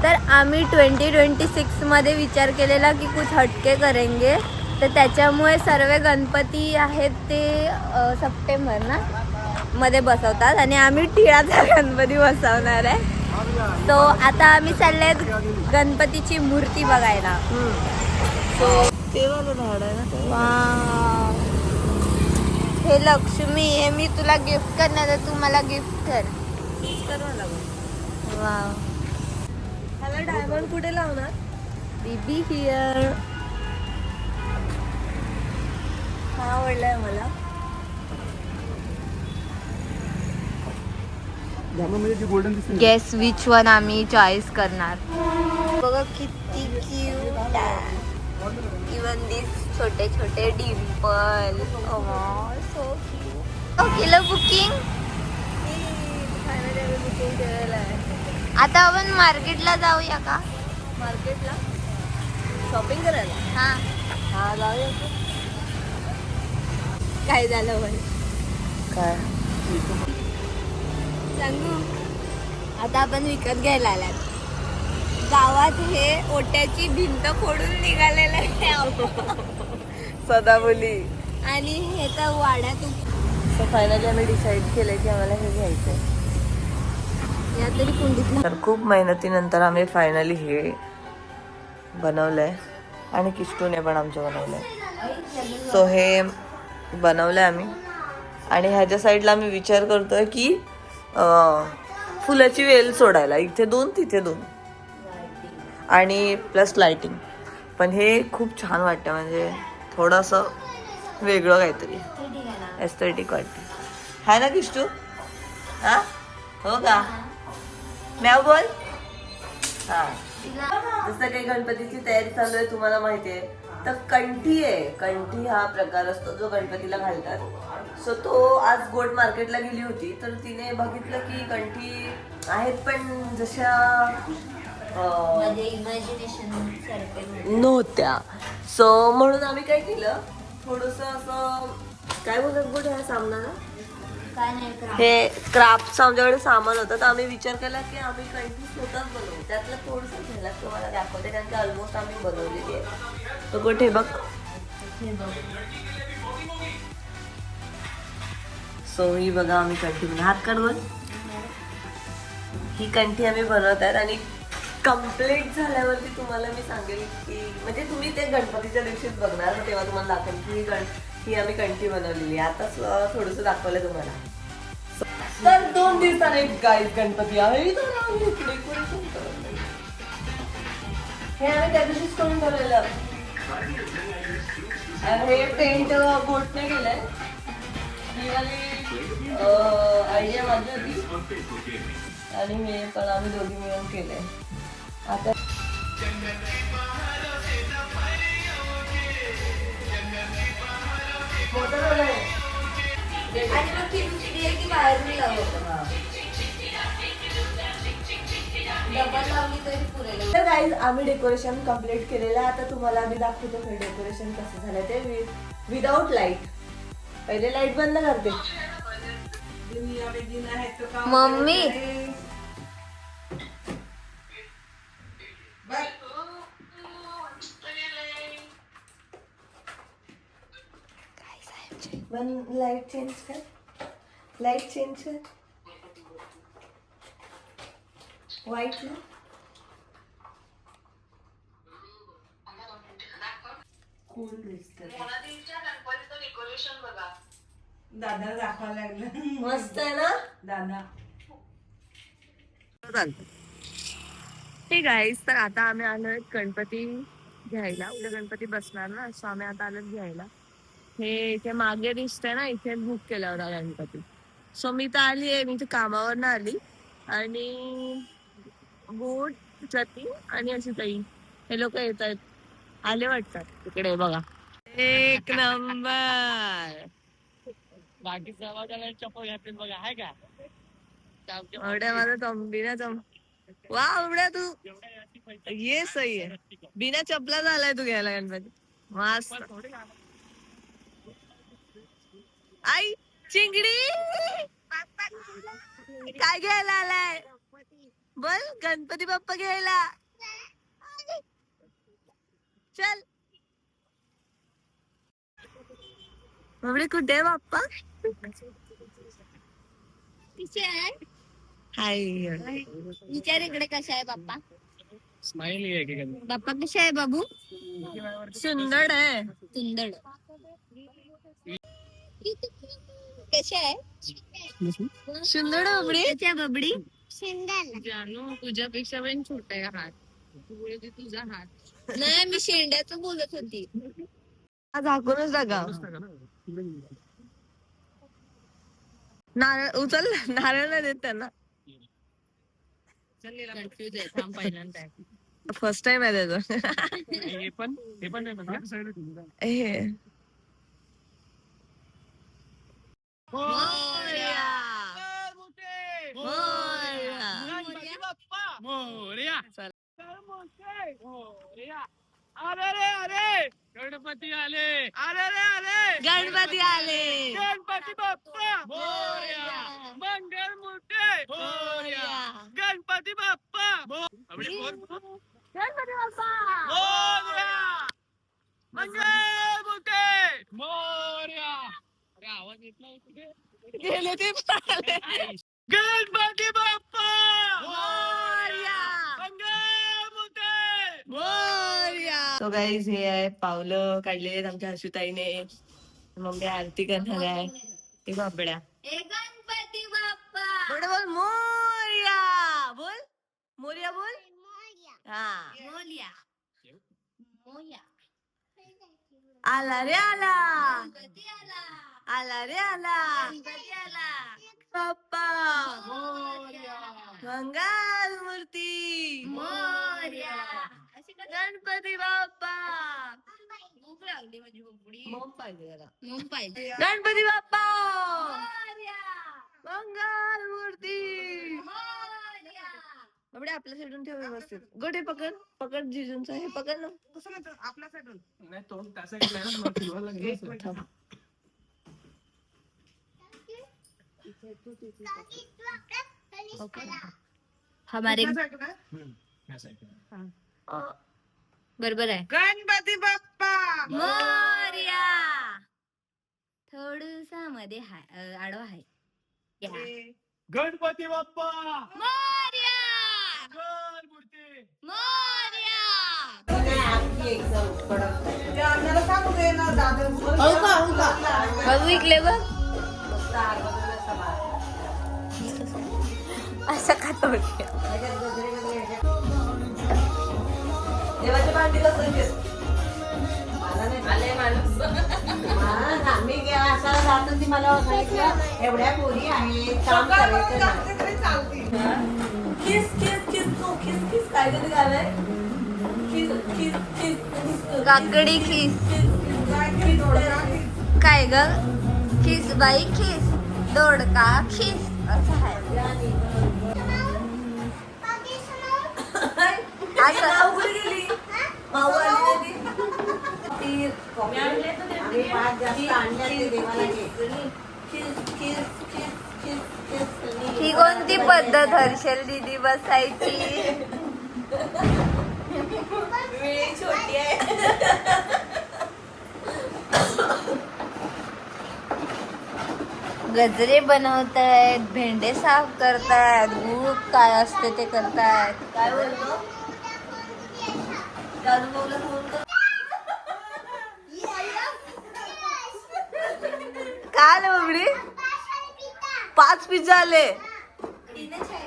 तर आम्ही 2026 मध्ये विचार केलेला की कुछ हटके करेंगे, तर त्याच्यामुळे सर्व गणपती आहेत ते सप्टेंबर ना मध्ये बसवतात आणि आम्ही टिळाचा गणपती बसवणार आहे. तो आता आम्ही चालले गणपतीची मूर्ती बघायला. ते वाला झाड आहे ना. वाव, हे लक्ष्मी आहे. मी तुला गिफ्ट करणार आहे, तू मला गिफ्ट कर. वाव, ह्याला डायमंड कुठे लावणार? Baby here. हा आवडलाय मला. गेस विच वन आम्ही चॉईस करणार. बघा किती क्यूट आहे. इवन दिस छोटे छोटे डिम्पल. So cute. केलं बुकिंग. आता आपण मार्केटला जाऊया का? मार्केटला शॉपिंग करायला. हा, हा जाऊया. काय झालं पण काय सांगू. आता आपण विकत घ्यायला आलात. गावात हे ओट्याची भिंत फोडून निघालेलं आहे सदाबोली. आणि हे तर वाड्यात. सो फायनली आम्ही डिसाईड केलंय की आम्हाला हे घ्यायचंय. या तरी कुंडीत. तर खूप मेहनतीनंतर आम्ही फायनली हे बनवलंय आणि किष्टूने पण आमचं बनवलंय. सो हे बनवलंय आम्ही आणि ह्याच्या साईडला आम्ही विचार करतोय की फुलाची वेल सोडायला. इथे 2 तिथे 2 आणि प्लस लाइटिंग. पण हे खूप छान वाटतं, म्हणजे थोडंसं वेगळं काहीतरी एस्थेटिक वाटतं. हाय ना किष्टू? हा हो का? मॅव बोल. हा, जसं काही गणपतीची तयारी चालू आहे तुम्हाला माहिती आहे. तर कंठी आहे. कंठी हा प्रकार असतो जो गणपतीला घालतात. सो तो आज गोट मार्केटला गेली होती, तर तिने बघितलं की कंठी आहेत पण जशा नव्हत्या. सो म्हणून आम्ही काय केलं, थोडस असं काय बोलत गोट ह्या सामनाला हे क्राफ्टचं आमच्याकडे सामान होतं. तर आम्ही विचार केला की आम्ही कंठी स्वतःच बनवू. त्यातलं थोडंसं घ्यायला तुम्हाला दाखवते, कारण की ऑलमोस्ट आम्ही बनवलेली आहे. तर कुठे बघ. सो ही बघा आम्ही कंठी बनव. हात काढ बोल. ही कंठी आम्ही बनवत आहेत आणि कम्प्लीट झाल्यावरती तुम्हाला मी सांगेल की, म्हणजे तुम्ही ते गणपतीच्या दिवशीच बघणार, तेव्हा तुम्हाला दाखवेल की ही आम्ही कंठी बनवलेली आहे. आता थोडंसं दाखवलं तुम्हाला. तर 2 दिवसाने गाईज गणपती आहे. हे आम्ही त्या दिवशीच करून ठेवलेलं. हे पेंट बोटने केलंय. ही वाली आयडिया माझी होती आणि हे पण आम्ही दोघी मिळून केलंय. आता तर गाईज आम्ही डेकोरेशन कम्प्लीट केलेलं आहे. आता तुम्हाला आम्ही दाखवतो हे डेकोरेशन कसं झालं ते विदाउट लाईट. पहिले लाईट बंद करते मम्मी. लाईट चेंज कर. लाईट चेंज कर. व्हाईट ना. कोण दिसतं डेकोरेशन बघा. दादा दाखवायला लागलं. मस्त आहे ना दादा. हे गाईस, तर आता आम्ही आलोय गणपती घ्यायला. उद्या गणपती बसणार ना, सो आम्ही आता आलो घ्यायला. हे इथे मागे दिसतंय ना, इथे बुक केला होता गणपती. सो मी तर आली आहे, मी तर कामावर ना आली. आणि बोट जाती आणि अशी ताई हे लोक येत आहेत. आले वाटतात तिकडे बघा. एक नंबर. बाकी सर्वांना चप्पल घातली बघा. आहे का एवढ्या माझा बिना वा एवढ्या तू ये सही आहे. बिना चपला झालाय तू घ्यायला गणपती. मस्त. आई चिंगडी काय घ्यायला आलाय बोल? गणपती बाप्पा घ्यायला. चल बाबडे, कुठे आहे बाप्पा? हाय. विचार इकडे कशा आहे बाप्पा? स्माइली आहे की बाप्पा कशा आहे बाबू? सुंदर आहे. सुंदर. कशा आहे? सुंदर बाबडी. कशा बबडी? जानू तुझ्यापेक्षा पण छोटा आहे हात. तुझा हात. नाही, मी शेंड्याचं बोलत होती. झाकूनच जागा. नारळ उचल. नारळ नाही देत त्यांना. कन्फ्युज आहे, थांब पहिल्यांदा. फर्स्ट टाइम आहे त्याचं. हे पण नाही म्हणा. हे मोरया. गणपती बाप्पा मोरया. अरे रे अरे, गणपती आले. अरे रे अरे, गणपती आले. गणपती बाप्पा मोरया. मंगल मूर्ती मोरया. गणपती बाप्पा गणपती बाप्पा. मोरया. मंगल मूर्ती मोरया. अरे आवाज येत नाही कुठे गेले ते पळाले. गणपती बाप्पा मोरया. मंगल मूर्ती. सो गाईज, हे आहे पावलं काढलेले आहेत आमच्या हर्षुताईने. मम्मी आरती करणार आहे. ते बाबड्या ए गणपती बाप्पा. बोल बोल मोरया. बोल मोरया बोल. हा. मोरया. मोरया. आला रे आला. गणपती आला. आला रे आला. गणपती आला. बाप्पा मोरया. मंगल मूर्ती मोरया. गणपती बाप्पा. भूक लागली माझी बबडी. मग पाहिजे जरा. मग पाहिजे. गणपती बाप्पा मोरया. मंगल मूर्ती. मोरया. बाबडे आपल्या साईडून ठेव व्यवस्थित. गोटे पकड. पकड जिजूंचा हे पकड ना. आपल्या साईडून नाही, तोंड त्या साईडला आहे ना, मला फिरवायला लागेल. थांब. हमारे या साईडला. बरोबर आहे. गणपती बाप्पा मोरया. थोडसा मध्ये हाय, आडवा आहे. या. गणपती बाप्पा मोरया. मंगल मूर्ती. मोरया. बाबू इकडे बघ. असं खातो. देवाची भांडी कसं आले माणूस. असा जातो ती मला सांगितलं एवढ्या पोरी आहेत काम करायचं किस किस किस तू किस किस काय कधी झालंय. किस किस किस किस काकडी खीस. काय ग? खीस बाई खीस. दोडका खीस. असं आहे. असं गेली माऊ आली ती. आम्ही 5 जास्त आणल्या ते देवाला घे. किस किस किस किस किस. ही कोणती पद्धत हर्षल दीदी बसायची? वेळी छोटी आहे. गजरे बनवतायत, भेंडे साफ करतायत, भूक काय असते ते करतायत. काय बोलतो? जानू भाऊला फोन कर. काय आलं बाबडी? 5 पिझ्झा आले.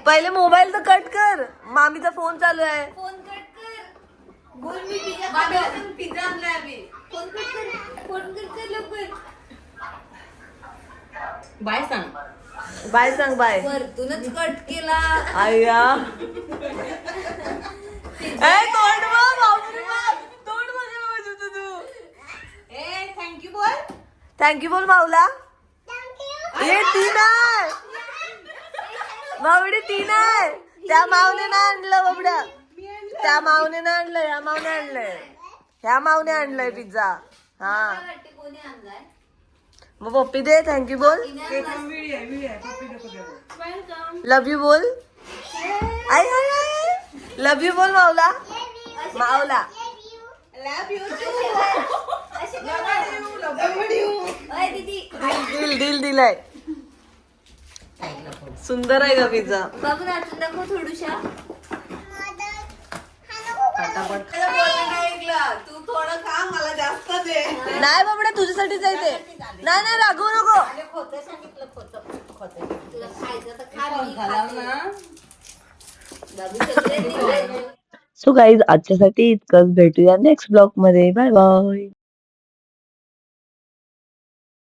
पहिले मोबाईल तर कट कर. मामीचा फोन चालू आहे. फोन कट कर. बोल मी पिझ्झा आणलाय आम्ही. फोन कट कर. फोन कट कर लवकर. बाय सांग. बाय सांग. बाय. वरतूनच कट केला. आया ए तोंड बघ बापरे बाप. तोंड मध्ये बघत होतो तू. ए थँक्यू बोल. थँक्यू बोल माऊला. हे 3 आहे बाबडी. 3 आहे. त्या मावने ना आणलं बाबड्या. त्या मावने ना आणलं. ह्या मावने आणलंय. ह्या मावने आणलंय पिझ्झा. हा कोणी आणलाय? मग पप्पी दे, थँक्यू बोल, लव यू बोल, आई आई आई लव यू बोल मावला, मावला दिल दिल दिलाय. सुंदर आहे का पिझ्झा. बाबू नाचून दाखव थोडूशा. तू थोडं खा मला जास्त दे. नाही बाबड्या तुझ्यासाठीच आहे ते. नाही नाही रागवू नको. खोटं सांगितलं खोटं. तुला खायचं तर खा, मी घालाव खाते. ना. बाबू सगळे दिले. सो गाईज आजच्यासाठी इतकंच. भेटूया नेक्स्ट ब्लॉग मध्ये. Bye bye.